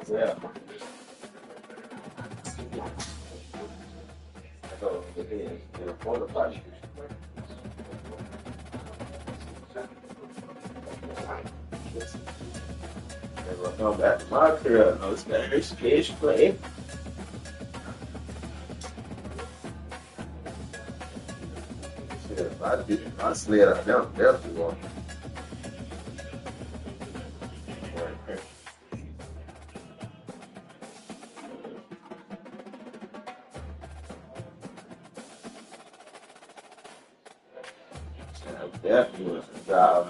Yeah. So it is. They're fortified. They're going to come back to my crib. No, it's better space play. If I slid out there, definitely going. Definitely was a job.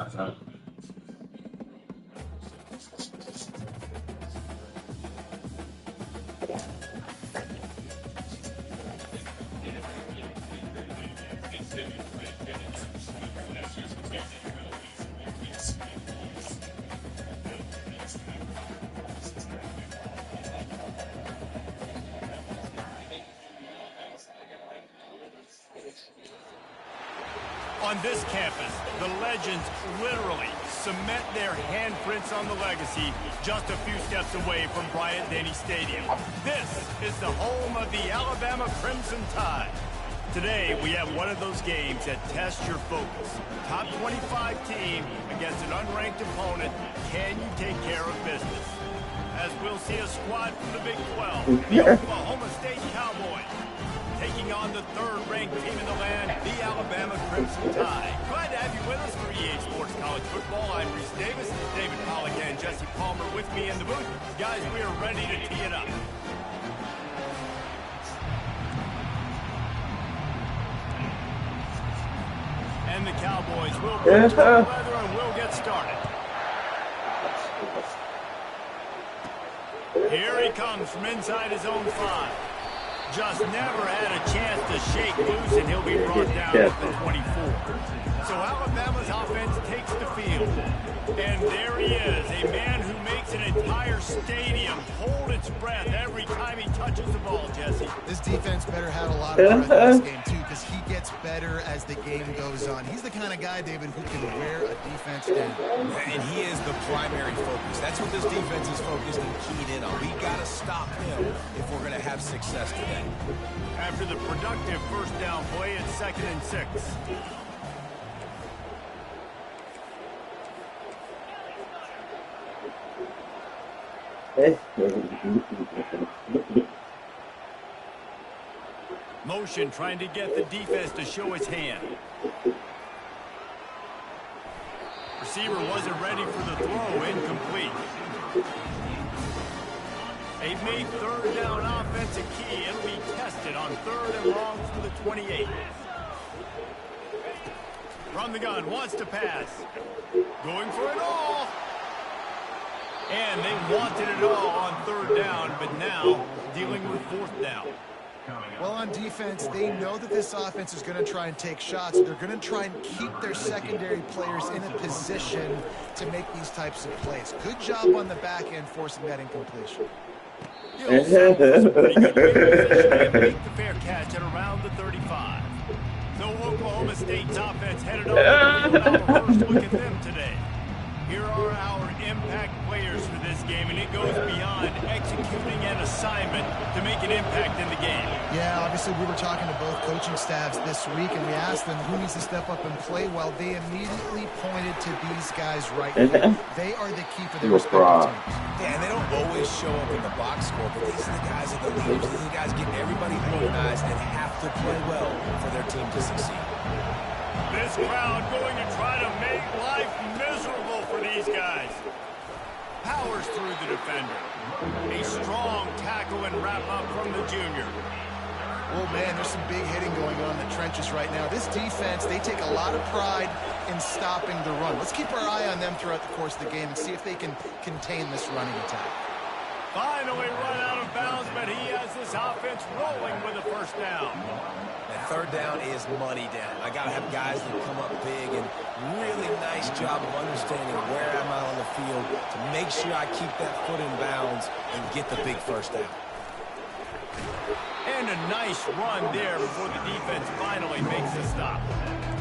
On this campus, the legends literally cement their handprints on the legacy just a few steps away from Bryant-Denny Stadium. This is the home of the Alabama Crimson Tide. Today, we have one of those games that tests your focus. Top 25 team against an unranked opponent. Can you take care of business? As we'll see a squad from the Big 12, the Oklahoma State Cowboys, taking on the third-ranked team in the land, the Alabama Crimson Tide. Glad to have you with us for EA Sports College Football. I'm Reese Davis, David Pollack and Jesse Palmer with me in the booth. Guys, we are ready to tee it up. And the Cowboys will put together and we'll get started. Here he comes from inside his own 5. Just never had a chance to shake loose, and he'll be brought down at the 24. So Alabama's offense takes the field. And there he is, a man who makes an entire stadium hold its breath every time he touches the ball, Jesse. This defense better have a lot of breath in this game, too, because he gets better as the game goes on. He's the kind of guy, David, who can wear a defense down. And he is the primary focus. That's what this defense is focused and keyed in on. We got to stop him if we're going to have success today. After the productive first down play, it's 2nd and 6. Motion trying to get the defense to show his hand. Receiver wasn't ready for the throw, incomplete. They've made third down offense a key. It'll be tested on 3rd and long from the 28. From the gun, wants to pass. Going for it all. And they wanted it all on 3rd down, but now dealing with 4th down. Well, on defense, they know that this offense is going to try and take shots. They're going to try and keep their secondary players in a position to make these types of plays. Good job on the back end forcing that incompletion. Pretty good position to make the fair catch at around the 35. So Oklahoma State's offense headed over to our first look at them today. Here are our impact players for this game, and it goes beyond executing an assignment to make an impact in the game. Yeah, obviously we were talking to both coaching staffs this week, and we asked them who needs to step up and play well. They immediately pointed to these guys right here. They are the key for their respective teams. Yeah, and they don't always show up in the box score, but these are the guys that the leaders. These are the guys getting everybody organized and have to play well for their team to succeed. This crowd going to try to make life miserable for these guys. Powers through the defender. A strong tackle and wrap up from the junior. Oh, man, there's some big hitting going on in the trenches right now. This defense, they take a lot of pride in stopping the run. Let's keep our eye on them throughout the course of the game and see if they can contain this running attack. Finally run out of bounds, but he has this offense rolling with a 1st down. That 3rd down is money down. I got to have guys that come up big, and really nice job of understanding where am I on the field to make sure I keep that foot in bounds and get the big 1st down. And a nice run there before the defense finally makes a stop.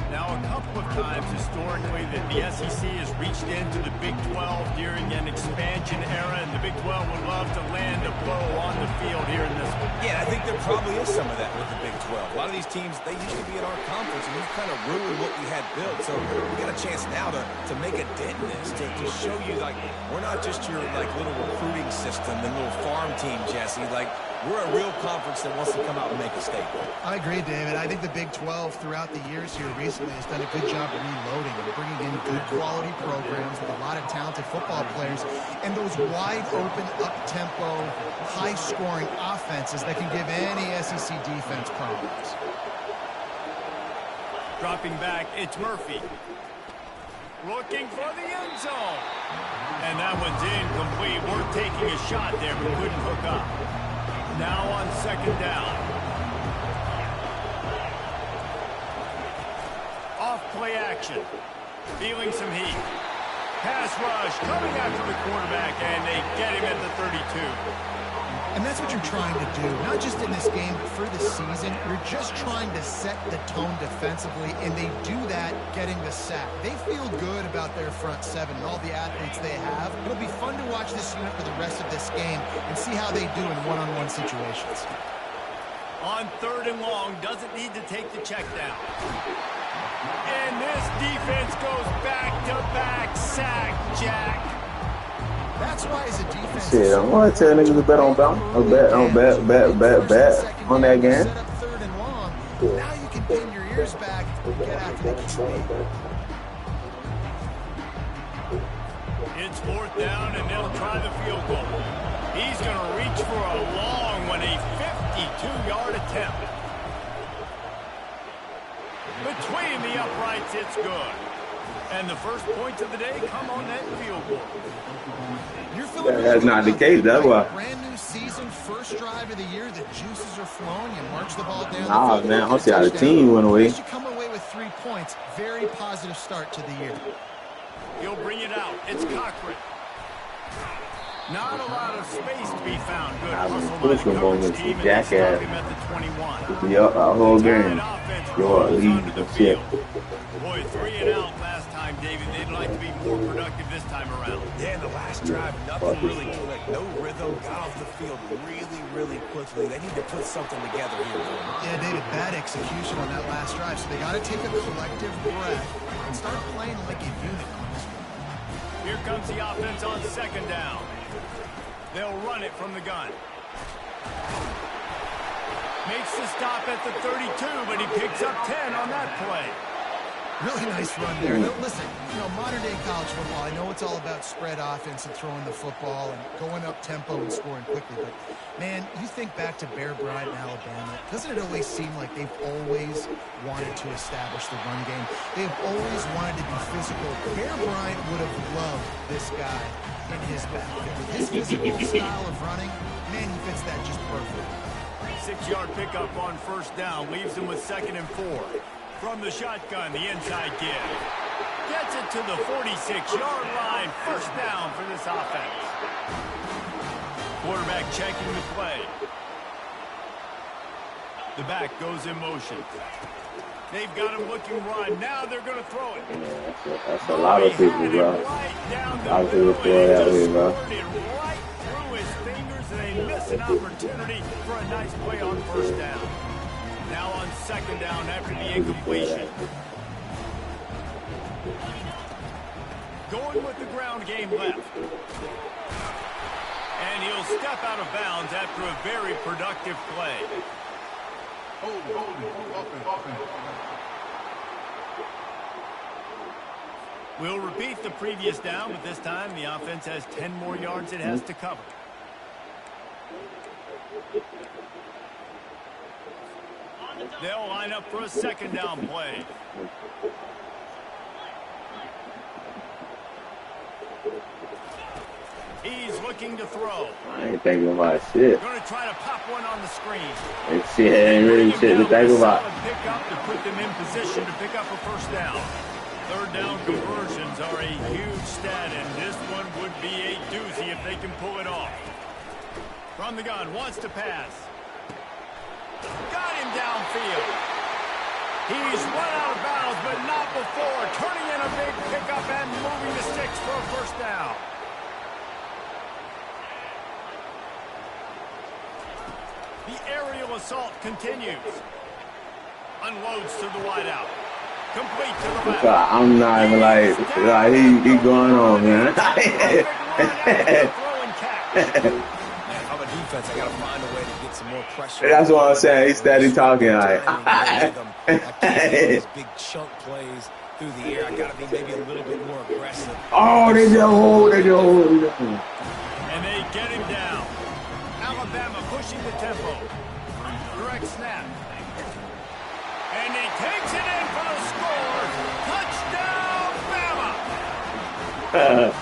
Now, a couple of times historically that the SEC has reached into the Big 12 during an expansion era, and the Big 12 would love to land a blow on the field here in this one. Yeah, I think there probably is some of that with the Big 12. A lot of these teams, they used to be in our conference, and we've kind of ruined what we had built. So we got a chance now to make a dent in this, to show you, like, we're not just your, like, little recruiting system and little farm team, Jesse. Like, we're a real conference that wants to come out and make a statement. I agree, David. I think the Big 12 throughout the years here recently has done a good job of reloading and bringing in good quality programs with a lot of talented football players and those wide open, up-tempo, high-scoring offenses that can give any SEC defense problems. Dropping back, it's Murphy. Looking for the end zone. And that one's incomplete. We're taking a shot there, but couldn't hook up. Now on second down. Off play action. Feeling some heat. Pass rush coming after the quarterback, and they get him at the 32. And that's what you're trying to do, not just in this game, but for the season. You're just trying to set the tone defensively, and they do that getting the sack. They feel good about their front seven and all the athletes they have. It'll be fun to watch this unit for the rest of this game and see how they do in one-on-one situations. On third and long, doesn't need to take the check down. And this defense goes back-to-back sack, Jack. That's why as a defense... Shit, I'm going to tell niggas to bet on bounce. Bet on that game. Set up third and long. Now you can pin your ears back and get after the QB. It's fourth down, and they'll try the field goal. He's going to reach for a long one, a 52-yard attempt. Between the uprights, it's good. And the first points of the day come on that field goal. That's not the case, that's why. Brand new season, first drive of the year, the juices are flowing. You march the ball down. Nah, man, I don't see how the team went away. You come away with 3 points. Very positive start to the year. He'll bring it out. It's Cochran. Not a lot of space to be found. Good hustle by the coverage team, and they stop him at the 21. Yup, our whole game. You're leading the field. Boy, 3 and out last time, David. They'd like to be more productive this time around. Yeah, the last drive, nothing really clicked. No rhythm, got off the field really quickly. They need to put something together here. Yeah, David, bad execution on that last drive. So they got to take a collective breath and start playing like a unit on this one. Here comes the offense on second down. They'll run it from the gun. Makes the stop at the 32, but he picks up 10 on that play. Really nice run there. Listen, you know, modern-day college football, I know it's all about spread offense and throwing the football and going up tempo and scoring quickly, but, man, you think back to Bear Bryant in Alabama, doesn't it always seem like they've always wanted to establish the run game? They've always wanted to be physical. Bear Bryant would have loved this guy in his backfield. With his physical style of running, man, he fits that just perfect. 6-yard pickup on first down, leaves him with 2nd and 4. From the shotgun, the inside give. Gets it to the 46-yard line. First down for this offense. Quarterback checking the play. The back goes in motion. They've got him looking run. Now they're going to throw it. That's a lot of people, bro. A lot of people throw that way, bro. Right through his fingers, and they miss an opportunity for a nice play on first down. Now on second down after the incompletion. Going with the ground game left. And he'll step out of bounds after a very productive play. We'll repeat the previous down, but this time the offense has 10 more yards it has to cover. They'll line up for a second down play. He's looking to throw. I ain't thinking about shit. Going to try to pop one on the screen. And shit ain't really shit to think about. Pick up to put them in position to pick up a first down. Third down conversions are a huge stat, and this one would be a doozy if they can pull it off. From the gun, wants to pass. Got him downfield. He's run out of bounds, but not before. Turning in a big pickup and moving the sticks for a first down. The aerial assault continues. Unloads to the wideout. Complete to the left. I'm not even like he going on, man. If I'm a defense, I got to find a way to get some more pressure. That's what I'm saying. He's steady talking like. I can't do these big chunk plays through the air. I got to be maybe a little bit more aggressive. Oh, they just hold. And they get him down. Alabama pushing the tempo. Direct snap. And he takes it in for the score. Touchdown, Bama.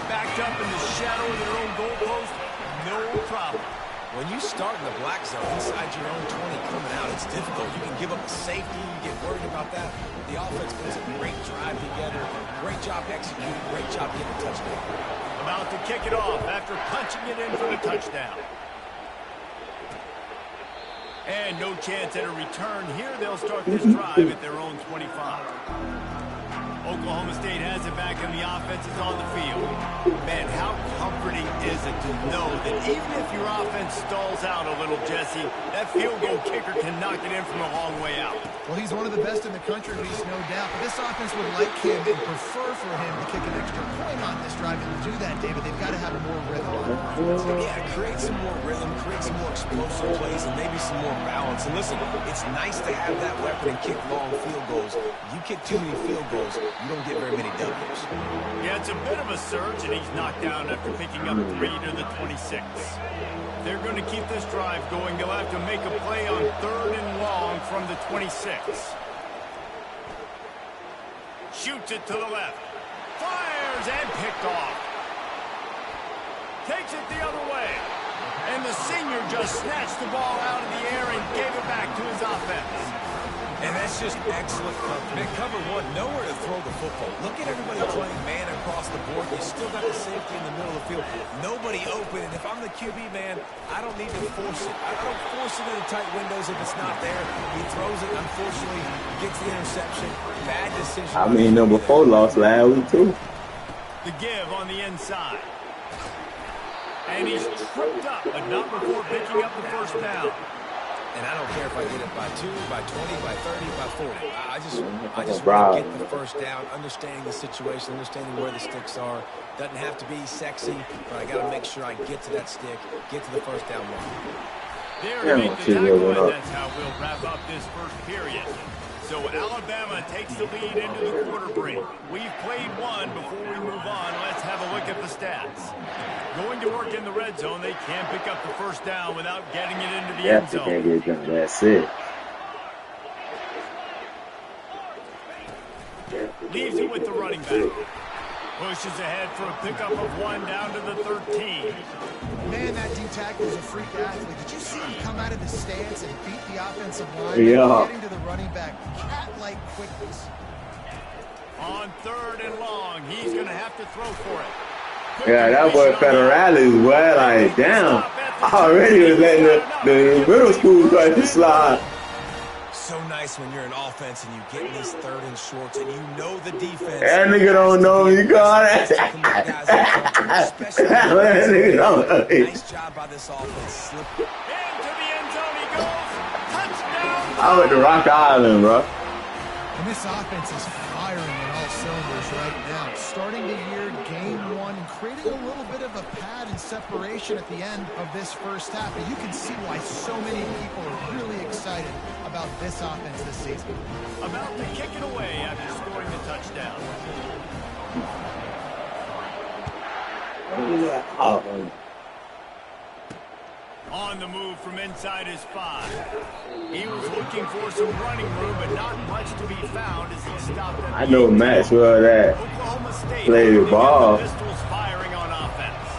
Backed up in the shadow of their own goalpost. No problem. When you start in the black zone inside your own 20 coming out, it's difficult. You can give up a safety. You get worried about that. The offense puts a great drive together. Great job executing. Great job getting a touchdown. About to kick it off after punching it in for the touchdown. And no chance at a return here. They'll start this drive at their own 25. Oklahoma State has it back and the offense is on the field. Man, how comforting is it to know that even if your offense stalls out a little, Jesse, that field goal kicker can knock it in from a long way out. Well, he's one of the best in the country, at least, no doubt. But this offense would like him and prefer for him to kick an extra point on this drive. And to do that, David, they've got to have more rhythm on offense. Yeah, create some more rhythm, create some more explosive plays, and maybe some more balance. And listen, it's nice to have that weapon and kick long field goals. You kick too many field goals, you don't get very many W's. Yeah, it's a bit of a surge, and he's knocked down after picking up 3 to the 26. They're going to keep this drive going. They'll have to make a play on 3rd and long from the 26. Shoots it to the left. Fires and picked off. Takes it the other way. And the senior just snatched the ball out of the air and gave it back to his offense. And that's just excellent coverage. Man, cover one, nowhere to throw the football. Look at everybody playing man across the board. You still got the safety in the middle of the field. Nobody open. And if I'm the QB, man, I don't need to force it. I don't force it into tight windows if it's not there. He throws it, unfortunately, gets the interception. Bad decision. I mean, number 4 lost last week, too. The give on the inside. And he's tripped up, but not before picking up the first down. And I don't care if I get it by 2, by 20, by 30, by 40. I just want to get the first down, understanding the situation, understanding where the sticks are. Doesn't have to be sexy, but I got to make sure I get to that stick, get to the first down line. There make the tackle, and that's how we'll wrap up this first period. So Alabama takes the lead into the quarter break. We've played one. Before we move on, let's have a look at the stats. Going to work in the red zone, they can't pick up the first down without getting it into the end zone. Can't get it done. That's it. Leaves it with the running back. Pushes ahead for a pickup of 1 down to the 13. Man, that D-tackle is a freak athlete. Did you see him come out of the stance and beat the offensive line? Yeah. Getting to the running back. Cat-like quickness. On 3rd and long, he's going to have to throw for it. Yeah, that boy Federalis, well, like, damn. I already was letting the middle school try to slide. So nice when you're an offense and you get these 3rd and shorts and you know the defense. That nigga don't know you got it. Nice job by this offense. Slip. Into the end zone he goes. Touchdown. I went to Rock Island, bro. And this offense is firing on all cylinders right now. Starting the year, game 1, and creating a little bit of a pad and separation at the end of this first half. And you can see why so many people are really excited about this offense this season. About to kick it away after scoring the touchdown. On the move from inside his 5. He was looking for some running room, but not much to be found as he stopped at I know Maxwell that Oklahoma State played the ball. Pistols firing on offense.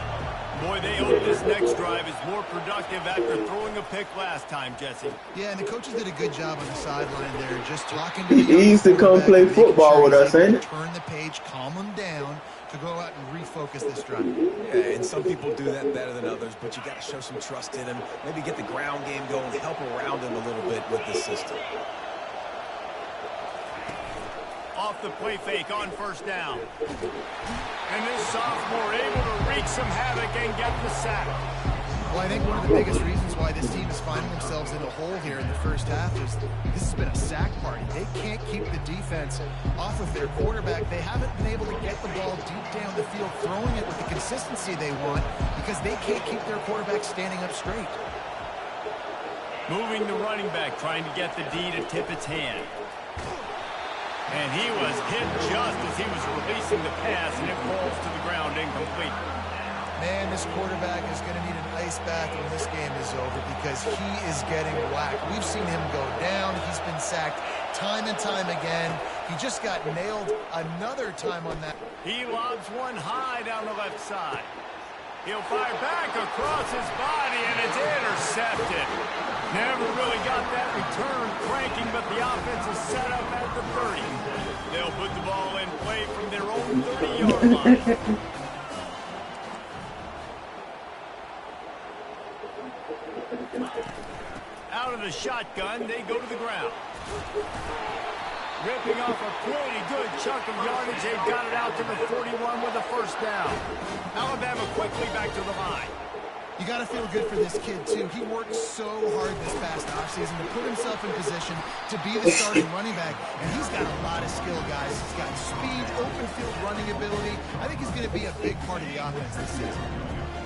Boy, they hope this next drive is more productive after throwing a pick last time, Jesse. Yeah, and the coaches did a good job on the sideline there, just talking to the He used to come play football with us, ain't it? Turn the page, calm them down to go out and refocus this drive. Yeah, and some people do that better than others, but you got to show some trust in him. Maybe get the ground game going, help around him a little bit with this system. off the play fake on first down. And this sophomore able to wreak some havoc and get the sack. Well, I think one of the biggest reasons why this team is finding themselves in a hole here in the first half is this has been a sack party. They can't keep the defense off of their quarterback. They haven't been able to get the ball deep down the field, throwing it with the consistency they want because they can't keep their quarterback standing up straight. Moving the running back, trying to get the D to tip its hand. And he was hit just as he was releasing the pass, and it falls to the ground incomplete. Man, this quarterback is going to need an ice bath when this game is over because he is getting whacked. We've seen him go down. He's been sacked time and time again. He just got nailed another time on that. He lobs one high down the left side. He'll fire back across his body, and it's intercepted. Never really got that return cranking, but the offense is set up at the 30. They'll put the ball in play from their own 30-yard line. Out of the shotgun, they go to the ground. Ripping off a pretty good chunk of yardage. They've got it out to the 41 with a first down. Alabama quickly back to the line. You got to feel good for this kid, too. He worked so hard this past offseason to put himself in position to be the starting running back, and he's got a lot of skill, guys. He's got speed, open field running ability. I think he's going to be a big part of the offense this season.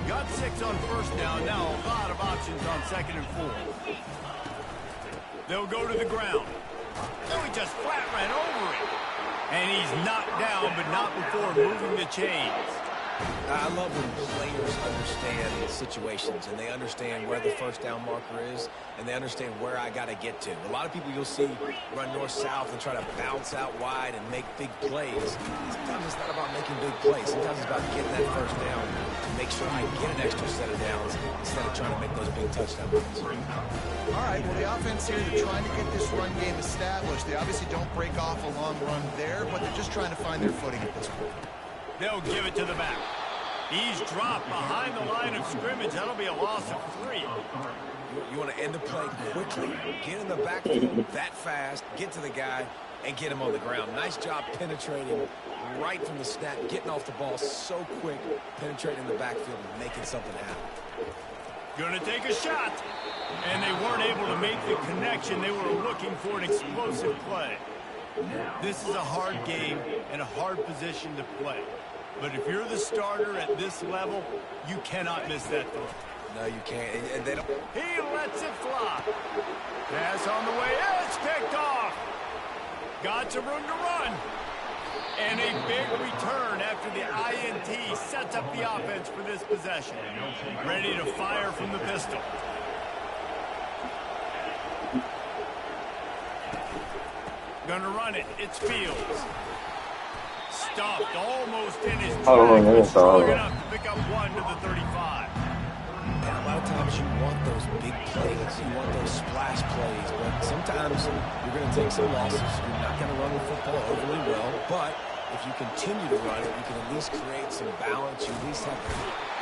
Got 6 on first down. Now a lot of options on 2nd and 4. They'll go to the ground. Oh, he just flat ran over it. And he's knocked down, but not before moving the chains. I love when players understand situations and they understand where the first down marker is and they understand where I got to get to. A lot of people you'll see run north-south and try to bounce out wide and make big plays. Sometimes it's not about making big plays. Sometimes it's about getting that first down to make sure I get an extra set of downs instead of trying to make those big touchdown runs. All right, well, the offense here, they're trying to get this run game established. They obviously don't break off a long run there, but they're just trying to find their footing at this point. They'll give it to the back. He's dropped behind the line of scrimmage. That'll be a loss of 3. You want to end the play quickly. Get in the backfield that fast, get to the guy, and get him on the ground. Nice job penetrating right from the snap, getting off the ball so quick, penetrating the backfield and making something happen. Gonna take a shot. And they weren't able to make the connection. They were looking for an explosive play. This is a hard game and a hard position to play. But if you're the starter at this level, you cannot miss that throw. No, you can't. And they don't. He lets it fly. Pass on the way. It's picked off. Got some room to run. And a big return after the INT sets up the offense for this possession. Ready to fire from the pistol. Gonna run it. It's Fields. Stopped almost in his track. Strong enough to pick up 1 to the 35. And a lot of times you want those big plays. You want those splash plays. But sometimes you're going to take some losses. You're not going to run the football overly well. But if you continue to run it, you can at least create some balance. You at least have to.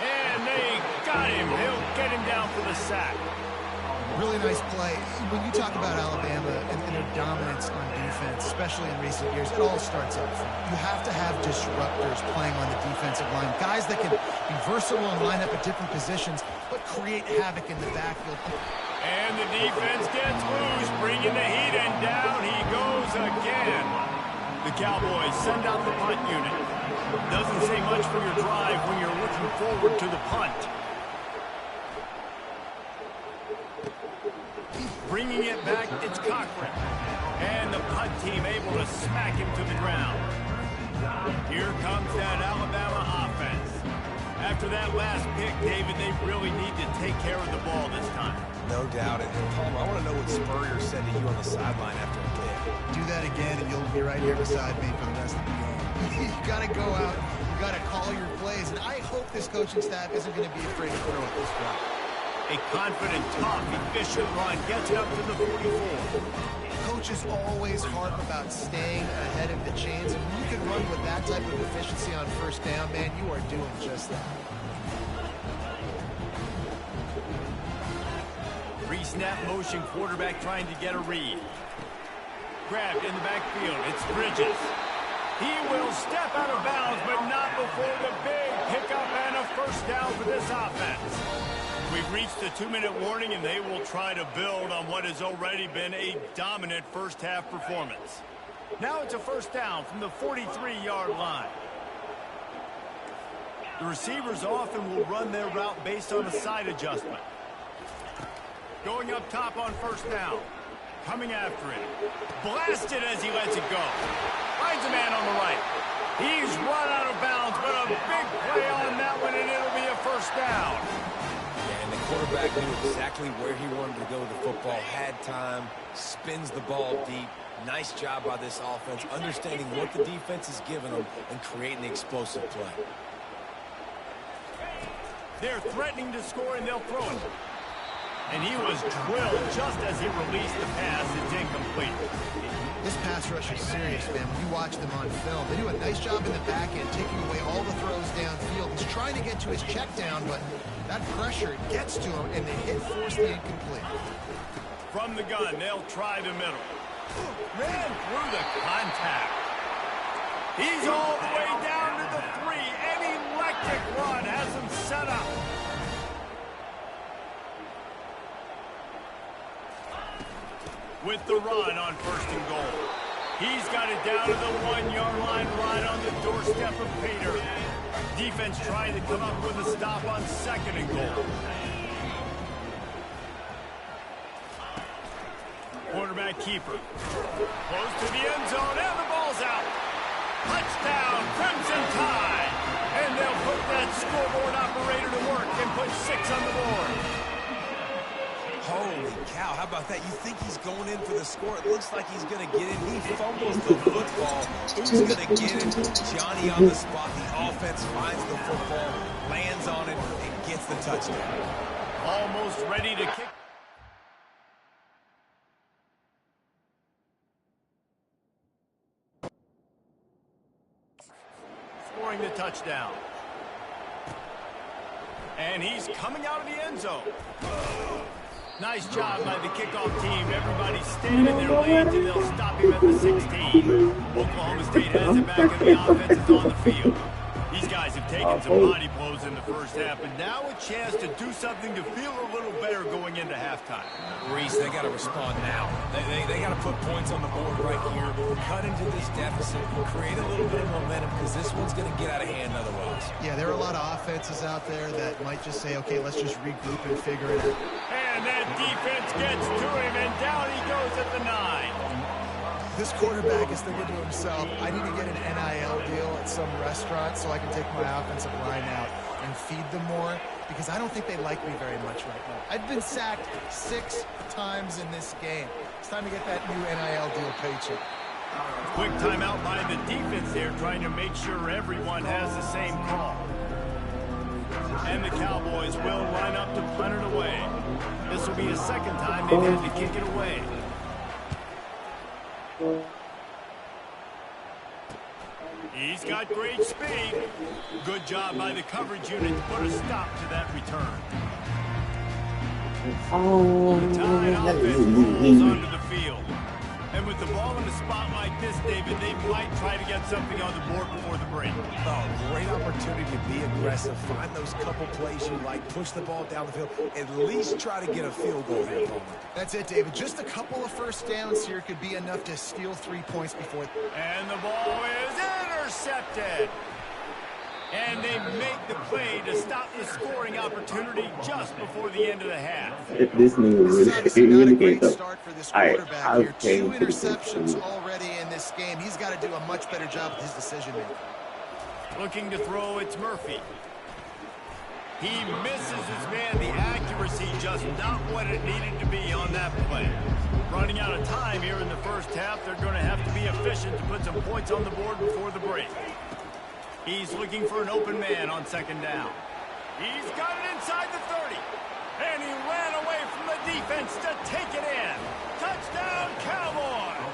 And they got him. They'll get him down for the sack. Really nice play. When you talk about Alabama and their dominance on defense, especially in recent years, it all starts up front. You have to have disruptors playing on the defensive line, guys that can be versatile and line up at different positions, but create havoc in the backfield. And the defense gets loose, bringing the heat, and down he goes again. The Cowboys send out the punt unit. Doesn't say much for your drive when you're looking forward to the punt. Bringing it back, it's Cochran. And the punt team able to smack him to the ground. Here comes that Alabama offense. After that last pick, David, they really need to take care of the ball this time. No doubt. And Palmer, I want to know what Spurrier said to you on the sideline after a pick. Do that again, and you'll be right here beside me for the rest of the game. You got to go out. You got to call your plays. And I hope this coaching staff isn't going to be afraid to throw at this point. A confident, tough, efficient run gets it up to the 44. Coaches always harp about staying ahead of the chains, and when you can run with that type of efficiency on first down, man, you are doing just that. Pre-snap motion, quarterback trying to get a read. Grabbed in the backfield. It's Bridges. He will step out of bounds, but not before the big pickup and a first down for this offense. We've reached the 2-minute warning, and they will try to build on what has already been a dominant first-half performance. Now it's a first down from the 43-yard line. The receivers often will run their route based on a side adjustment. Going up top on first down. Coming after it. Blasted as he lets it go. Finds a man on the right. He's run out of bounds, but a big play on that one, and it'll be a first down. Yeah, and the quarterback knew exactly where he wanted to go with the football. Had time, spins the ball deep. Nice job by this offense, understanding what the defense is giving them and creating the explosive play. They're threatening to score, and they'll throw it. And he was drilled just as he released the pass. It's incomplete. This pass rush is serious, man. When you watch them on film, they do a nice job in the back end, taking away all the throws downfield. He's trying to get to his check down, but that pressure gets to him, and the hit forced the incomplete. From the gun, they'll try the middle. Ran through the contact. He's all the way down to the 3. An electric run has him set up. With the run on first and goal. He's got it down to the 1-yard line right on the doorstep of Pater. Defense trying to come up with a stop on second and goal. Quarterback keeper. Close to the end zone, and the ball's out. Touchdown, Crimson Tide. And they'll put that scoreboard operator to work and put 6 on the board. Holy cow, how about that? You think he's going in for the score. It looks like he's going to get it. He fumbles the football. Who's going to get it? Johnny on the spot. The offense finds the football, lands on it, and gets the touchdown. Almost ready to kick. Scoring the touchdown. And he's coming out of the end zone. Nice job by the kickoff team. Everybody staying in their lanes, and they'll stop him at the 16. Oklahoma State has it back, and the offense is on the field. These guys have taken some body blows in the first half, and now a chance to do something to feel a little better going into halftime. Reese, they got to respond now. They got to put points on the board right here, cut into this deficit, create a little bit of momentum, because this one's going to get out of hand otherwise. Yeah, there are a lot of offenses out there that might just say, okay, let's just regroup and figure it out. And that defense gets to him, and down he goes at the 9. This quarterback is thinking to himself, I need to get an NIL deal at some restaurant so I can take my offensive line out and feed them more, because I don't think they like me very much right now. I've been sacked 6 times in this game. It's time to get that new NIL deal paycheck. Quick timeout by the defense there, trying to make sure everyone has the same call. And the Cowboys will line up to punt it away. This will be the second time they've had to kick it away. He's got great speed. Good job by the coverage unit to put a stop to that return. The Tide offense rolls onto the field. And with the ball in a spot like this, David, they might try to get something on the board before the break. Oh, great opportunity to be aggressive. Find those couple plays you like. Push the ball down the field. At least try to get a field goal here, Palmer. That's it, David. Just a couple of first downs here could be enough to steal 3 points before. And the ball is intercepted. And they make the play to stop the scoring opportunity just before the end of the half. This nigga really can't Start for this quarterback here. 2 interceptions already in this game. He's got to do a much better job with his decision making. Looking to throw, it's Murphy. He misses his man. The accuracy just not what it needed to be on that play. Running out of time here in the first half. They're going to have to be efficient to put some points on the board before the break. He's looking for an open man on second down. He's got it inside the 30. And he ran away from the defense to take it in. Touchdown, Cowboys!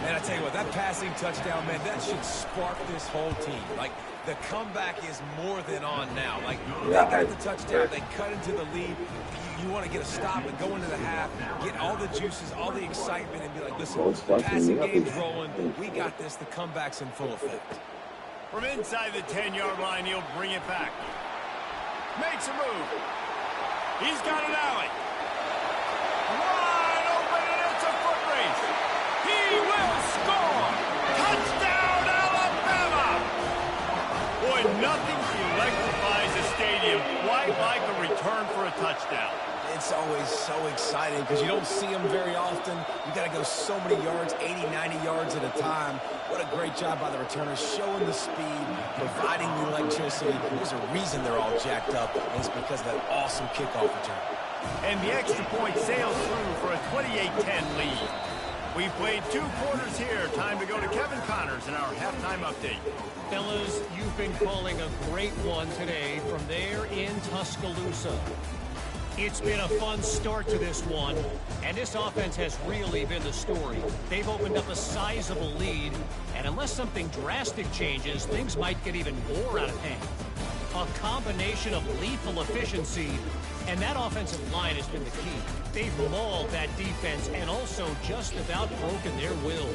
Man, I tell you what, that passing touchdown, man, that should spark this whole team. Like, the comeback is more than on now. Like, they got the touchdown, they cut into the lead. You want to get a stop and go into the half, get all the juices, all the excitement, and be like, listen, the passing game's rolling. We got this. The comeback's in full effect. From inside the 10-yard line, he'll bring it back. Makes a move. He's got an alley. Wide open, and it's a foot race. He will score. Touchdown, Alabama. Boy, nothing electrifies a stadium quite like a return for a touchdown. It's always so exciting because you don't see them very often. You got to go so many yards, 80, 90 yards at a time. What a great job by the returners, showing the speed, providing the electricity. There's a reason they're all jacked up, and it's because of that awesome kickoff return. And the extra point sails through for a 28-10 lead. We've played 2 quarters here. Time to go to Kevin Connors in our halftime update. Fellas, you've been calling a great one today from there in Tuscaloosa. It's been a fun start to this one, and this offense has really been the story. They've opened up a sizable lead, and unless something drastic changes, things might get even more out of hand. A combination of lethal efficiency, and that offensive line has been the key. They've mauled that defense and also just about broken their will.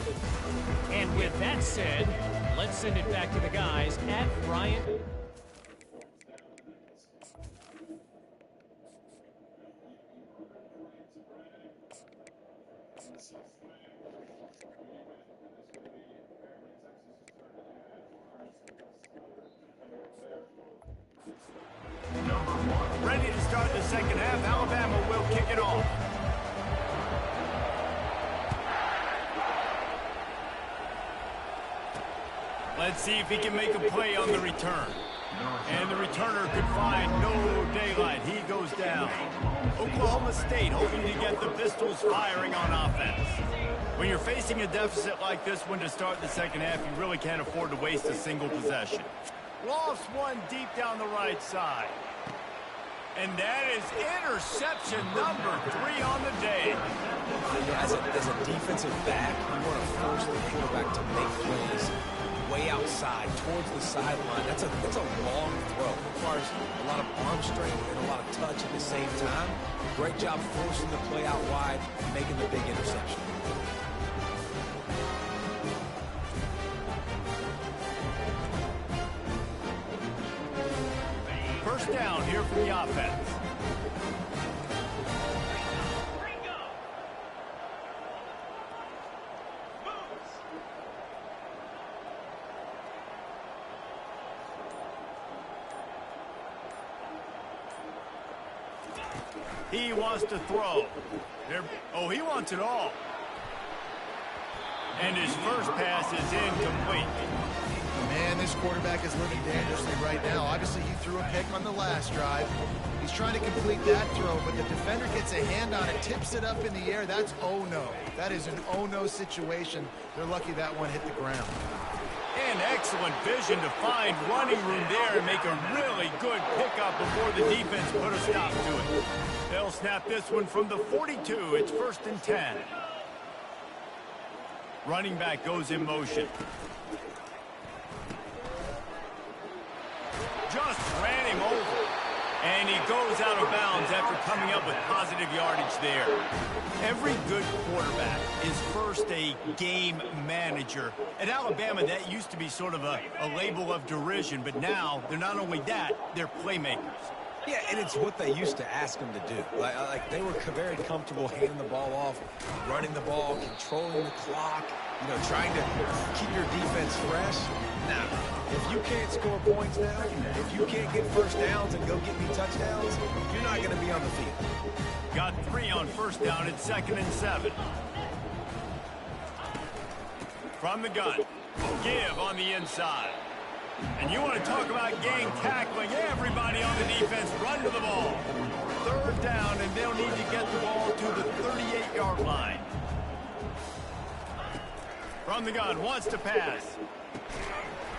And with that said, let's send it back to the guys at Bryant. Ready to start the second half. Alabama will kick it off. Let's see if he can make a play on the return. And the returner could find no daylight. He goes down. Oklahoma State hoping to get the Pistols firing on offense. When you're facing a deficit like this one to start the second half, you really can't afford to waste a single possession. Lost one deep down the right side. And that is interception number 3 on the day. As a defensive back, you want to force the quarterback to make plays way outside, towards the sideline. That's a long throw. It requires a lot of arm strength and a lot of touch at the same time. Great job forcing the play out wide, making the big interception. First down here for the offense. He wants to throw. Oh, he wants it all. And his first pass is incomplete. Man, this quarterback is living dangerously right now. Obviously, he threw a pick on the last drive. He's trying to complete that throw, but the defender gets a hand on it, tips it up in the air. That's oh-no. That is an oh-no situation. They're lucky that one hit the ground. And excellent vision to find running room there and make a really good pickup before the defense put a stop to it. They'll snap this one from the 42. It's 1st and 10. Running back goes in motion. Just ran him over. And he goes out of bounds after coming up with positive yardage there. Every good quarterback is first a game manager. At Alabama, that used to be sort of a label of derision, but now they're not only that, they're playmakers. Yeah, and it's what they used to ask them to do. Like they were very comfortable handing the ball off, running the ball, controlling the clock, trying to keep your defense fresh. Now, if you can't score points now, if you can't get first downs and go get me touchdowns, you're not going to be on the field. Got 3 on first down at 2nd and 7. From the gun, give on the inside. And you want to talk about gang tackling. Everybody on the defense run to the ball. 3rd down, and they'll need to get the ball to the 38-yard line. From the gun, wants to pass.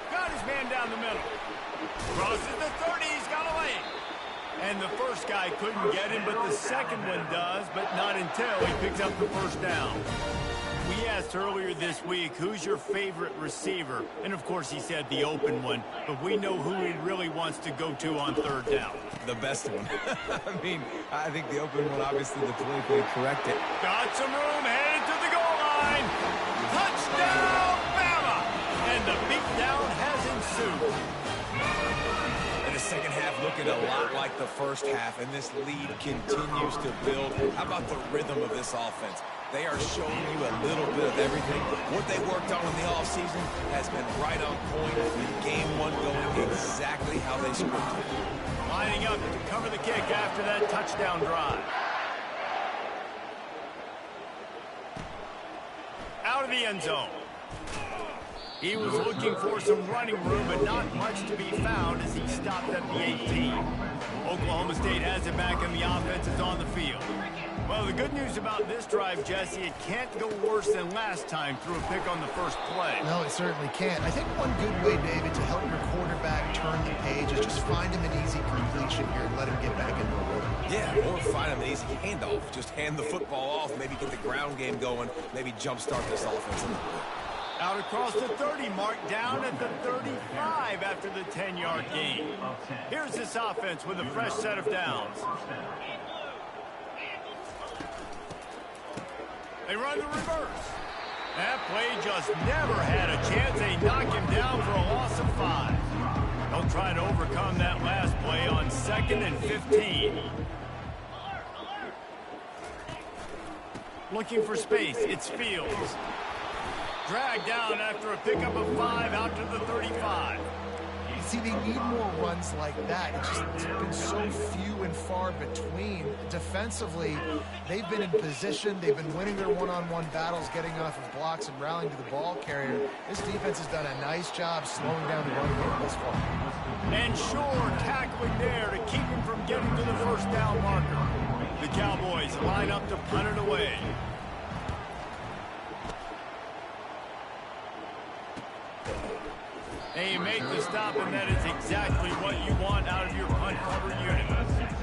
Got his man down the middle. Crosses the 30, he's got a lane. And the first guy couldn't get him, but the second one does, but not until he picks up the first down. We asked earlier this week, who's your favorite receiver? And, of course, he said the open one. But we know who he really wants to go to on third down. The best one. I mean, I think the open one, obviously, the politically correct it. Got some room, headed to the goal line. Touchdown, Bama! And the beatdown has ensued. And the second half looking a lot like the first half, and this lead continues to build. How about the rhythm of this offense? They are showing you a little bit of everything. What they worked on in the offseason has been right on point. And game one going exactly how they scripted. Lining up to cover the kick after that touchdown drive. Out of the end zone. He was looking for some running room, but not much to be found as he stopped at the 18. Oklahoma State has it back, and the offense is on the field. Well, the good news about this drive, Jesse, it can't go worse than last time through a pick on the first play. No, it certainly can't. I think one good way, David, to help your quarterback turn the page is just find him an easy completion here and let him get back into the rhythm. Yeah, or find him an easy handoff. Just hand the football off, maybe get the ground game going, maybe jumpstart this offense a little bit. Out across the 30 mark, down at the 35 after the 10-yard gain. Here's this offense with a fresh set of downs. They run the reverse. That play just never had a chance. They knock him down for a loss of 5. They'll try to overcome that last play on 2nd and 15. Looking for space. It's Fields. Dragged down after a pickup of 5 out to the 35. See, they need more runs like that. It's been so few and far between. Defensively, they've been in position. They've been winning their one-on-one battles, getting off of blocks and rallying to the ball carrier. This defense has done a nice job slowing down the run game this far. And Shore tackling there to keep him from getting to the first down marker. The Cowboys line up to punt it away. And you make the stop, and that is exactly what you want out of your punt cover unit.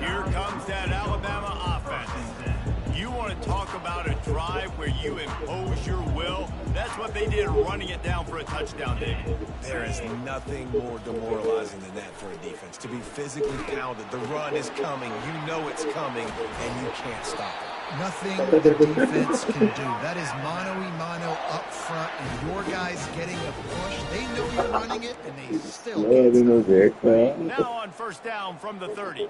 Here comes that Alabama offense. You want to talk about a drive where you impose your will? That's what they did, running it down for a touchdown, David. There is nothing more demoralizing than that for a defense. To be physically pounded, the run is coming, you know it's coming, and you can't stop it. Nothing the defense can do. That is mano-a-mano up front, and your guys getting a push. They know you're running it, and they still can't stop. Now on first down from the 30.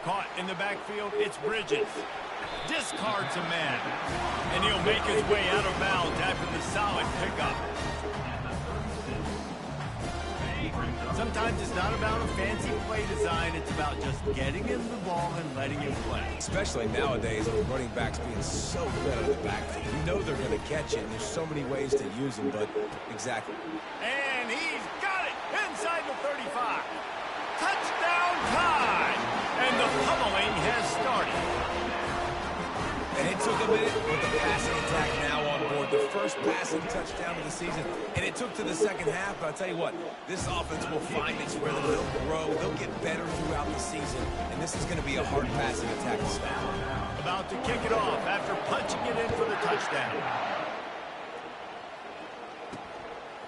Caught in the backfield, it's Bridges. Discards a man, and he'll make his way out of bounds after the solid pickup. Sometimes it's not about a fancy play design. It's about just getting him the ball and letting him play. Especially nowadays with running backs being so good out of the backfield. You know they're going to catch it, and there's so many ways to use them, but exactly. And he's got it inside the 35. Touchdown time! And the pummeling has started. And it took a minute, but the passing attack now on board. The first passing touchdown of the season, and it took to the second half. But I'll tell you what, this offense will find its rhythm. They'll grow. They'll get better throughout the season, and this is going to be a hard passing attack to stop. About to kick it off after punching it in for the touchdown.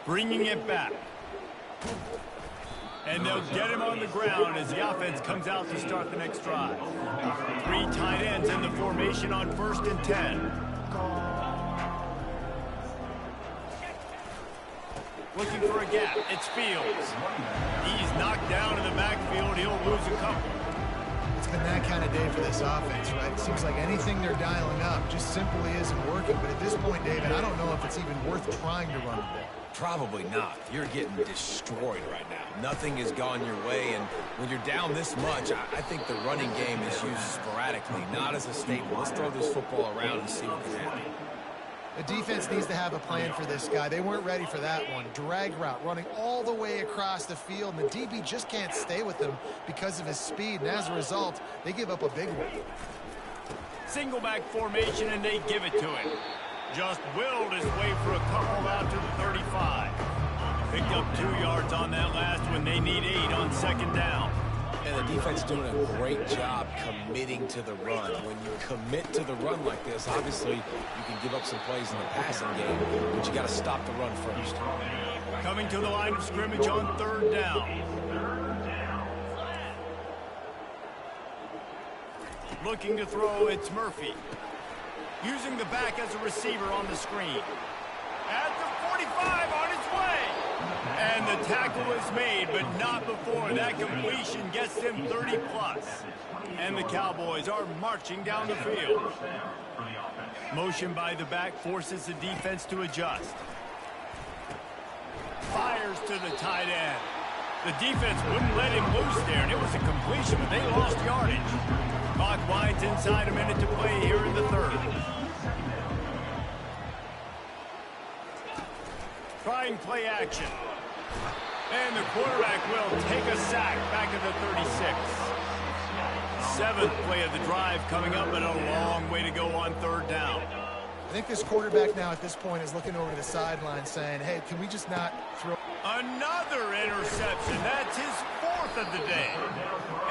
Bringing it back. And they'll get him on the ground as the offense comes out to start the next drive. 3 tight ends in the formation on 1st and 10. Looking for a gap. It's Fields. He's knocked down in the backfield. He'll lose a couple. It's been that kind of day for this offense, right? It seems like anything they're dialing up just simply isn't working. But at this point, David, I don't know if it's even worth trying to run the ball. Probably not. You're getting destroyed right now. Nothing has gone your way, and when you're down this much, I think the running game is used sporadically, not as a staple. Let's throw this football around and see what can happen. The defense needs to have a plan for this guy. They weren't ready for that one. Drag route, running all the way across the field, and the DB just can't stay with him because of his speed, and as a result, they give up a big one. Single back formation, and they give it to him. Just willed his way for a couple out to the 35. Picked up 2 yards on that last one. They need 8 on 2nd down. And the defense doing a great job committing to the run. When you commit to the run like this, obviously you can give up some plays in the passing game, but you got to stop the run first. Coming to the line of scrimmage on third down. Looking to throw, it's Murphy. Using the back as a receiver on the screen. At the 45, on its way. And the tackle is made, but not before that completion gets them 30+. And the Cowboys are marching down the field. Motion by the back forces the defense to adjust. Fires to the tight end. The defense wouldn't let him loose there, and it was a completion, but they lost yardage. Clock winds inside a minute to play here in the third. Trying play action. And the quarterback will take a sack back at the 36. Seventh play of the drive coming up, but a long way to go on third down. I think this quarterback now at this point is looking over the sideline saying, hey, can we just not throw... Another interception. That's his fourth of the day.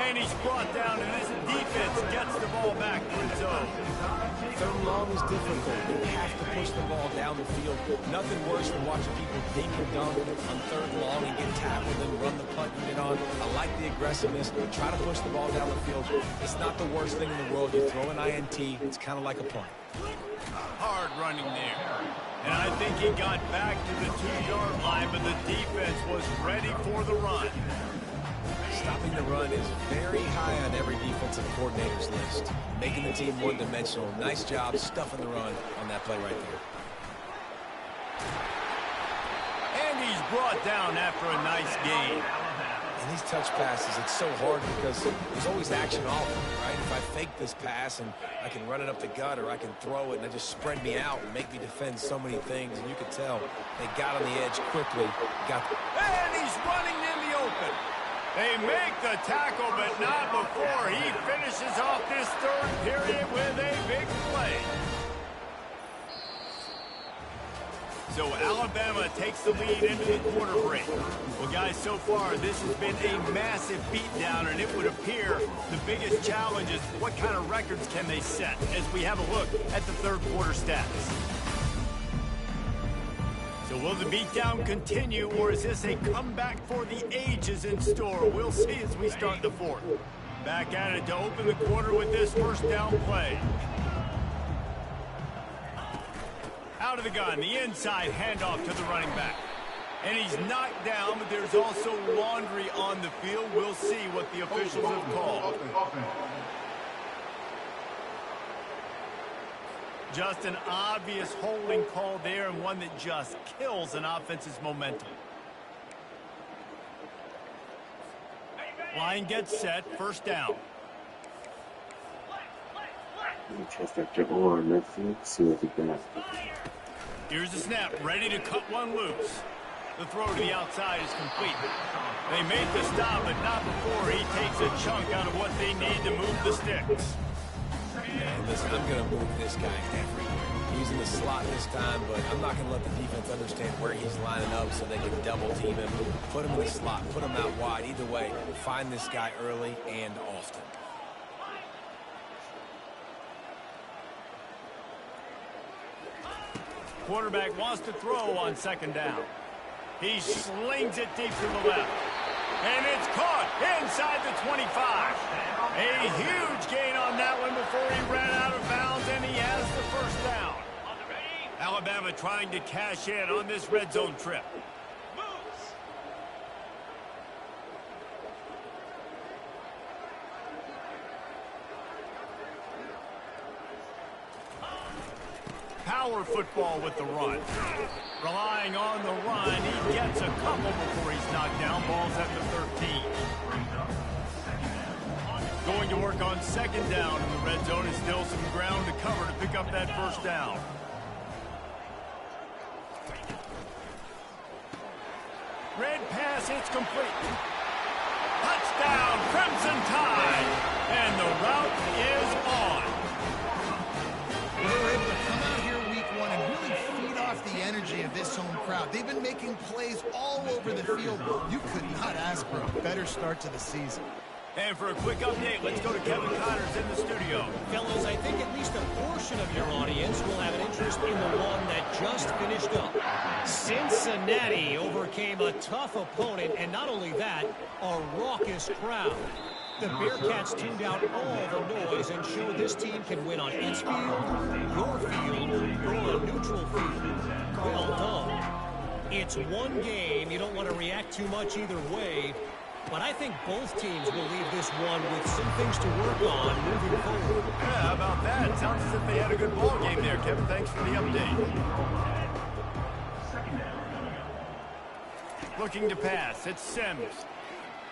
And he's brought down, and this defense gets the ball back to his own. Third and long is difficult. You have to push the ball down the field. Nothing worse than watching people dink and dunk on third and long and get tackled and run the punt unit on. I like the aggressiveness. Try to push the ball down the field. It's not the worst thing in the world. You throw an INT. It's kind of like a punt. Hard running there. And I think he got back to the 2-yard line, but the defense was ready for the run. Stopping the run is very high on every defensive coordinator's list. Making the team one-dimensional. Nice job stuffing the run on that play right there. And he's brought down after a nice gain. And these touch passes, it's so hard because there's always action off them, right? If I fake this pass and I can run it up the gut, or I can throw it and they just spread me out and make me defend so many things, and you can tell they got on the edge quickly. And he's running in the open. They make the tackle, but not before he finishes off this third period with a big play. So Alabama takes the lead into the quarter break. Well, guys, so far this has been a massive beatdown, and it would appear the biggest challenge is what kind of records can they set as we have a look at the third quarter stats. So will the beatdown continue, or is this a comeback for the ages in store? We'll see as we start the fourth. Back at it to open the quarter with this first down play. Out of the gun, the inside handoff to the running back. And he's knocked down, but there's also laundry on the field. We'll see what the officials have called. Just an obvious holding call there, and one that just kills an offense's momentum. Line gets set, first down. Chest up your arm, let's see what he got. Here's the snap, ready to cut one loose. The throw to the outside is complete. They make the stop, but not before he takes a chunk out of what they need to move the sticks. And listen, I'm going to move this guy everywhere. Using the slot this time, but I'm not going to let the defense understand where he's lining up so they can double team him. Put him in the slot, put him out wide. Either way, find this guy early and often. Quarterback wants to throw on second down. He slings it deep to the left. And it's caught inside the 25. A huge gain on that one before he ran out of bounds, and he has the first down. Alabama trying to cash in on this red zone trip. Power football with the run. Relying on the run, he gets a couple before he's knocked down. Ball's at the 13. Going to work on second down in the red zone, and still some ground to cover to pick up that first down. Red pass, it's complete. Touchdown, Crimson Tide, and the route is on. They were able to come out here week one and really feed off the energy of this home crowd. They've been making plays all over the field. You could not ask for a better start to the season. And for a quick update, let's go to Kevin Connors in the studio. Fellas, I think at least a portion of your audience will have an interest in the one that just finished up. Cincinnati overcame a tough opponent, and not only that, a raucous crowd. The Bearcats tuned out all the noise and showed this team can win on its field, your field, or a neutral field. Well done. It's one game. You don't want to react too much either way. But I think both teams will leave this one with some things to work on moving forward. Yeah, how about that? Sounds as if they had a good ball game there, Kevin. Thanks for the update. Looking to pass. It's Sims.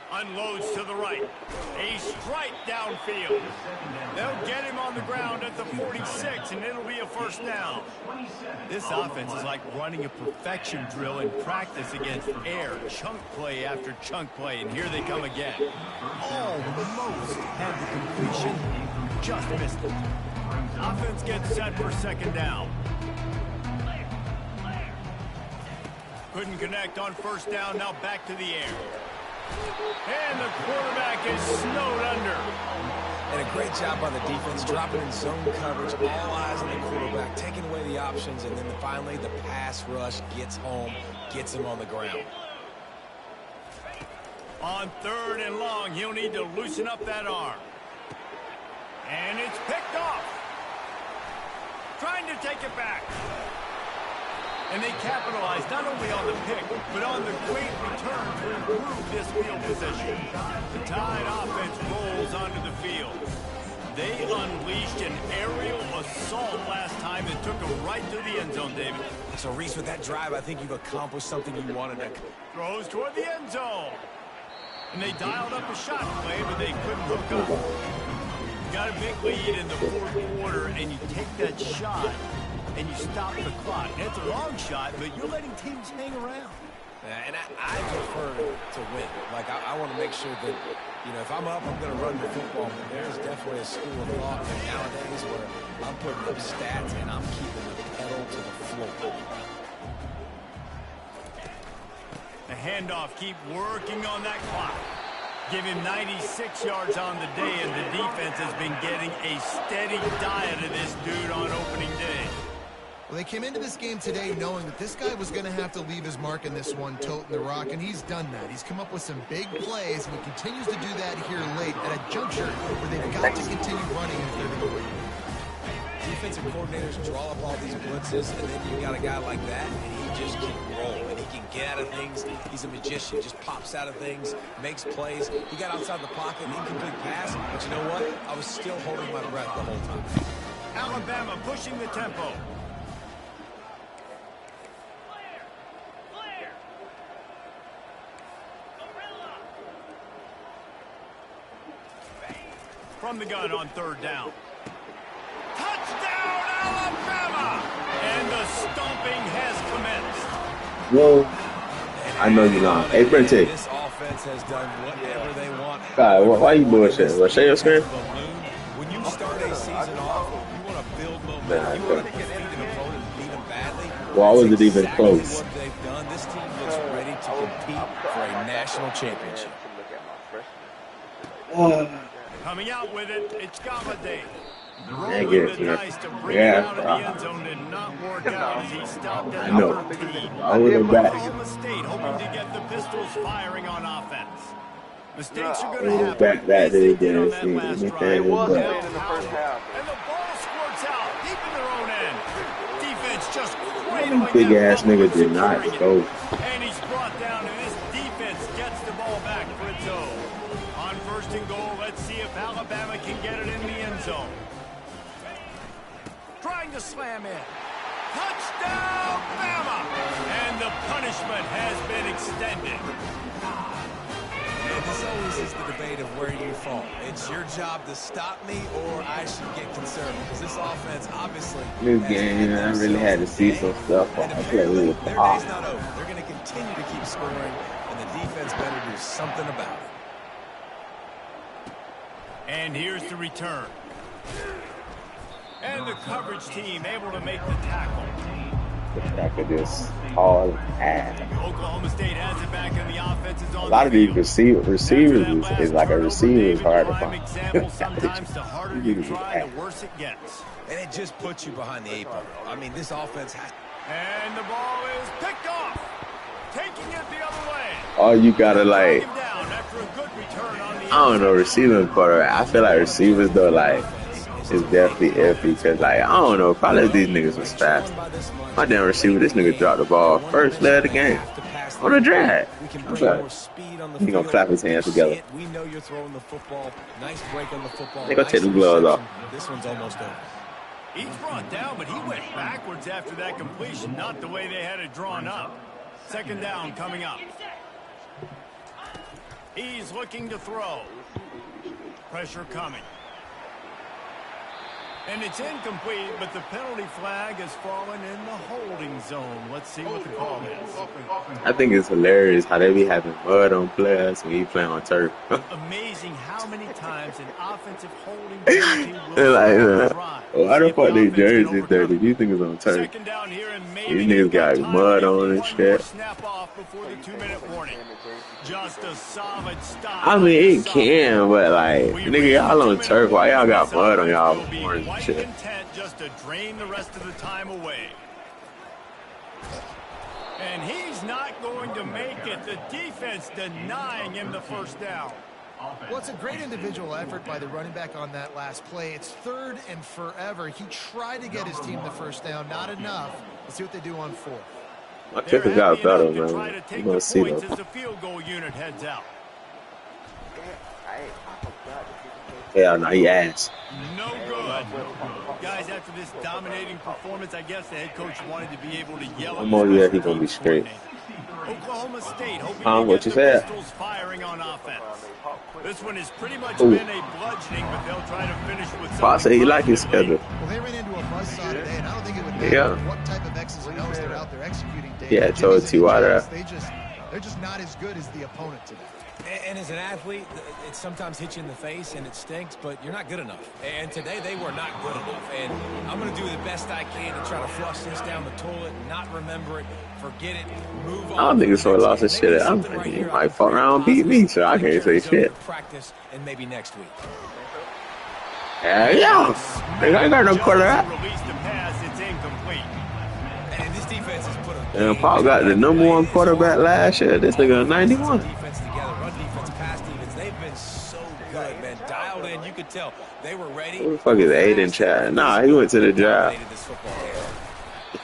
Unloads to the right. A strike downfield. They'll get him on the ground at the 46, and it'll be a first down. This offense is like running a perfection drill in practice against air. Chunk play after chunk play, and here they come again. Almost had the completion. Just missed it. Offense gets set for second down. Couldn't connect on first down. Now back to the air. And the quarterback is snowed under. And a great job by the defense, dropping in zone coverage, all eyes on the quarterback, taking away the options, and then finally the pass rush gets home, gets him on the ground. On third and long, he'll need to loosen up that arm. And it's picked off. Trying to take it back. And they capitalize not only on the pick, but on the great return to improve this field position. The Tide offense rolls onto the field. They unleashed an aerial assault last time and took them right to the end zone, David. So, Reese, with that drive, I think you've accomplished something you wanted to. Throws toward the end zone. And they dialed up a shot play, but they couldn't hook up. You got a big lead in the fourth quarter, and you take that shot, and you stop the clock. And it's a long shot, but you're letting teams hang around. And I prefer to win. Like, I want to make sure that, you know, if I'm up, I'm going to run the football. But there's definitely a school of thought nowadays where I'm putting up stats and I'm keeping the pedal to the floor. The handoff, keep working on that clock. Give him 96 yards on the day, and the defense has been getting a steady diet of this dude on opening day. Well, they came into this game today knowing that this guy was going to have to leave his mark in this one, toting the rock, and he's done that. He's come up with some big plays, and he continues to do that here late at a juncture where they've got to continue running if they're going to win. Defensive coordinators draw up all these blitzes, and then you got a guy like that, and he just can roll, and he can get out of things. He's a magician, just pops out of things, makes plays. He got outside the pocket, incomplete pass, but you know what? I was still holding my breath the whole time. Alabama pushing the tempo. From the gun on third down. Touchdown, Alabama! And the stomping has commenced. Whoa. I know you're not. Hey, Brente. This offense has done whatever they want. God, why you bullshitting? Will I share your screen? When you start a season off, you want to build momentum. You want to defeat an opponent and beat them badly. Why was it even close? What they've done, this team looks ready to compete for a national championship. Coming out with it, it's Galladay. Rolling Negative, the dice to bring yeah, it out of the end zone did not work out as he stopped at I know. number 13. I would have back. Oklahoma State hoping to get the Pistols firing on offense. Mistakes are going to I was happen. back that as they day, did on damn, that see, last they drive. had it, but- In the first half. And the ball squirts out deep in their own end. Defense just cradling Big that ass ball nigga and did not securing it. go. And he's brought down, and this defense gets the ball back for its own. On first and goal, let's see if Alabama can get it in the end zone. Trying to slam in. Touchdown, Bama! And the punishment has been extended. And this always is the debate of where you fall. It's your job to stop me, or I should get concerned. Because this offense, obviously... New game, I really had to see some stuff. I played with the their hot. day's not over. They're going to continue to keep scoring, and the defense better do something about it. And here's the return. And the coverage team able to make the tackle. I could just haul ass. Oklahoma State has it back in the offense. Is on A lot of these receivers is like a receiver is hard to prime find. example, sometimes the harder you try, the worse it gets. And it just puts you behind the 8 ball. I mean, this offense has... And the ball is picked off. Taking it the other way. Oh, you gotta like, Taken down after a good return on the I don't know, receiving quarterback. I feel like receivers though, like, it's definitely iffy because like, I don't know, probably if these niggas was fast. My damn receiver, this nigga dropped the ball first leg of the game on a drag. He gonna clap his hands together. We know you're throwing the football. Nice break on the football. They gonna take the gloves off. This one's almost over. He's brought down, but he went backwards after that completion, not the way they had it drawn up. Second down coming up. He's looking to throw. Pressure coming. And it's incomplete, but the penalty flag has fallen in the holding zone. Let's see what the call is. I think it's hilarious how they be having mud on players when you play on turf. Amazing how many times an offensive holding penalty They're will like, why the fuck they jerseys dirty? These niggas on turf. Second down here, and maybe These niggas got mud on and one shit. more snap off before the 2-minute warning. Just a solid stop. I mean, it can, but like, nigga, y'all on turf. Why y'all got mud on y'all horns and shit? Content just to drain the rest of the time away. And he's not going to make it. The defense denying him the first down. Well, it's a great individual effort by the running back on that last play. It's 3rd and forever. He tried to get his team the first down. Not enough. Let's see what they do on 4th. My kicker got better, man. You gonna see As that. the field goal unit heads out. Hell no, he ass. No good. Guys, after this dominating performance, I guess the head coach wanted to be able to yell. I'm on there, he gonna be straight. Oklahoma State hoping to What get you the said? Pistols firing on offense. This one has pretty much Ooh. been a bludgeoning, but they'll try to finish with something. Boss said he like his schedule. Well, they ran into a buzzsaw today, and I don't think it would matter Yeah. what type of X's and O's they're out there executing. Dave. Yeah, I told Jimmy's T.Y. and the that. Giants, they're just not as good as the opponent today. And as an athlete, it sometimes hits you in the face and it stinks, but you're not good enough. And today they were not good enough. And I'm going to do the best I can to try to flush this down the toilet, not remember it, forget it, move on. I don't think it's so lost his shit. I'm thinking he might fuck around and beat me, so I can't say shit. Practice and maybe next week. Yeah. They ain't got no quarterback. Release the pass, it's incomplete. And this defense has put a And Paul got the #1 quarterback last year. This nigga 91. defense together, run defense, pass defense. They've been so good, man. Dialed in, you could tell they were ready. Who the fuck is Aiden Chad? Nah, he went to the job. Dominated this football game.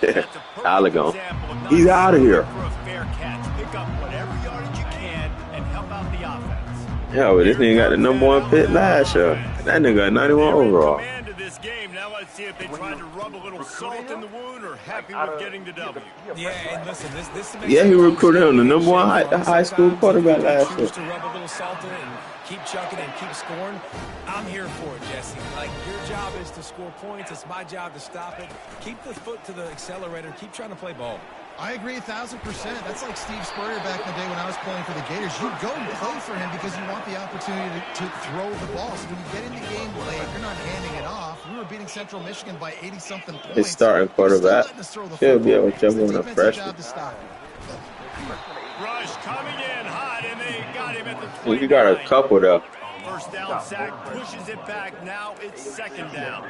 Yeah, That's a perfect Allegon. example of not He's out of here. for a fair catch. Pick up whatever yardage you can and help out the offense. Yeah, but this nigga got the #1 pick last year. That nigga got 91 overall. Command of this game. Now let's see if they try to rub a little salt in the wound or happy with getting the W. Yeah, and listen, this Yeah, he recruited him the #1 high school quarterback last year. Choose to rub a little salt in it and keep chucking and keep scoring. I'm here for it, Jesse. Like, your job is to score points. It's my job to stop it. Keep the foot to the accelerator. Keep trying to play ball. I agree 1,000%. That's like Steve Spurrier back in the day when I was playing for the Gators. You go and play for him because you want the opportunity to throw the ball. So when you get in the game late, you're not handing it off. We were beating Central Michigan by 80-something points. His starting quarterback should be able to jump on a freshman. Rush coming in hot, and they got him at the 29. He got a couple though. First down sack, pushes it back. Now it's second down.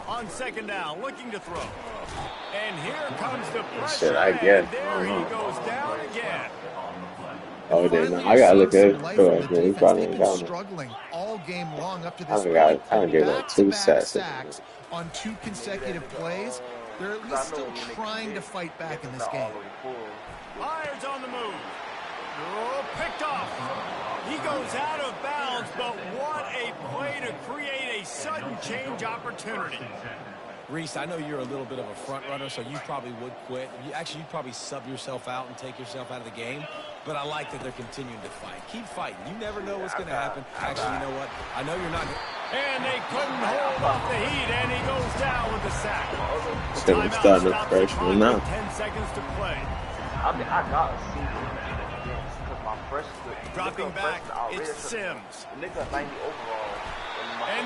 On second down, looking to throw. And here comes the pressure. Shit, I guess. And there he goes down again. Oh, then I gotta look at his choice, man. He probably ain't got me. Struggling all game long up to I this don't give like 2 sacks. sacks on 2 consecutive plays. They're at least still trying to fight back in this game. Myers on the move. Oh, picked off. He goes out of bounds, but what a play to create a sudden change opportunity. Reese, I know you're a little bit of a front runner, so you probably would quit. You'd probably sub yourself out and take yourself out of the game. But I like that they're continuing to fight. Keep fighting. You never know what's going to happen. Actually, you know what? I know you're not. And they couldn't hold off the heat, and he goes down with the sack. So we're starting a freshman now. 10 seconds to play. I got a season against because my Dropping back, it's Sims. And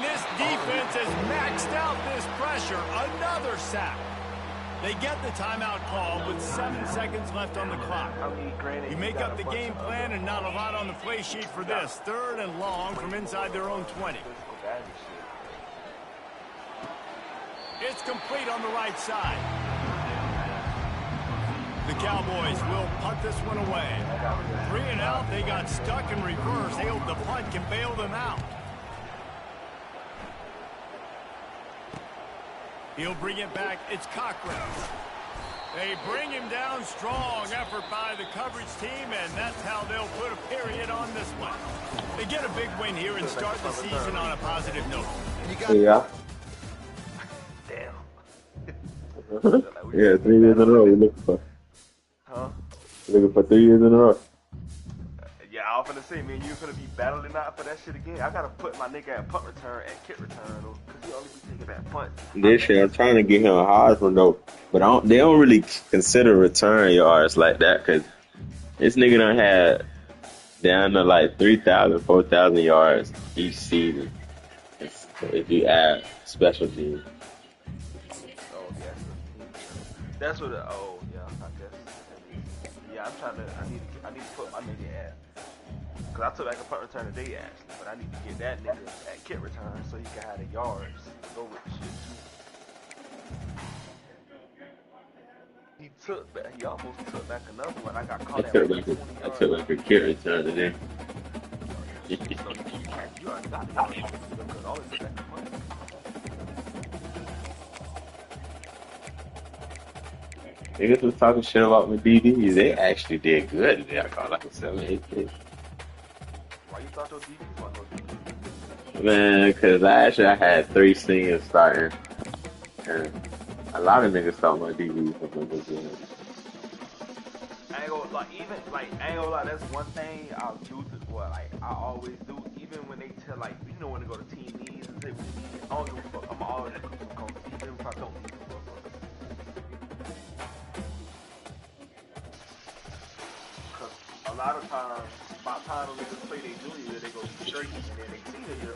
this defense has maxed out this pressure. Another sack. They get the timeout call with 7 seconds left on the clock. You make up the game plan and not a lot on the play sheet for this. 3rd and long from inside their own 20. It's complete on the right side. The Cowboys will punt this one away. 3 and out, they got stuck in reverse. They hope the punt can bail them out. He'll bring it back. It's Cochran. They bring him down. Strong effort by the coverage team, and that's how they'll put a period on this one. They get a big win here and start the season on a positive note. Yeah. Damn. Yeah, 3 years in a row we're looking for. Huh? Looking for 3 years in a row. Yeah, I was finna say, man, you finna be battling out for that shit again. I gotta put my nigga at punt return and kick return though, cause he only be taking that punt. This year I'm trying to get him a Heisman though, but they don't really consider return yards like that, cause this nigga done had down to like 3,000, 4,000 yards each season. If you add special teams. Oh yeah, that's what. Oh yeah, I guess. Yeah, I'm trying to. I need to put my nigga at. Cause I took back a punt return today actually, but I need to get that nigga at kick return so he can have the yards to go with the shit too. He almost took back another one. I got caught at 20 yards. I took like a kick return today. So you already got the yards because all this is back the punt. Niggas was talking shit about my DBs. They actually did good today. I caught like a 7-8 kick. Why you thought those DBs weren't those DBs? Man, cause last year I had 3 seniors starting, and a lot of niggas thought my DBs were gonna be good. I ain't gonna I ain't gonna lie, that's one thing I'll do to what like I always do, even when they tell like you know when they go to team meetings and say we need I don't give a fuck, I'm always gonna come even if I don't need to fuck. Cause a lot of times by the time they just play their junior year, they go straight and then they senior year.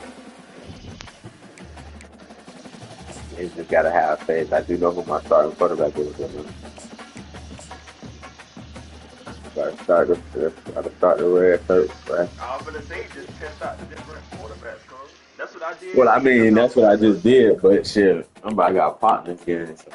They just gotta have faith. I do know who my starting quarterback is. Gotta start the red first, right? I was gonna say just test out the different quarterbacks, cause that's what I did. Well, I mean, that's what I just did, but shit, I got partners here. So.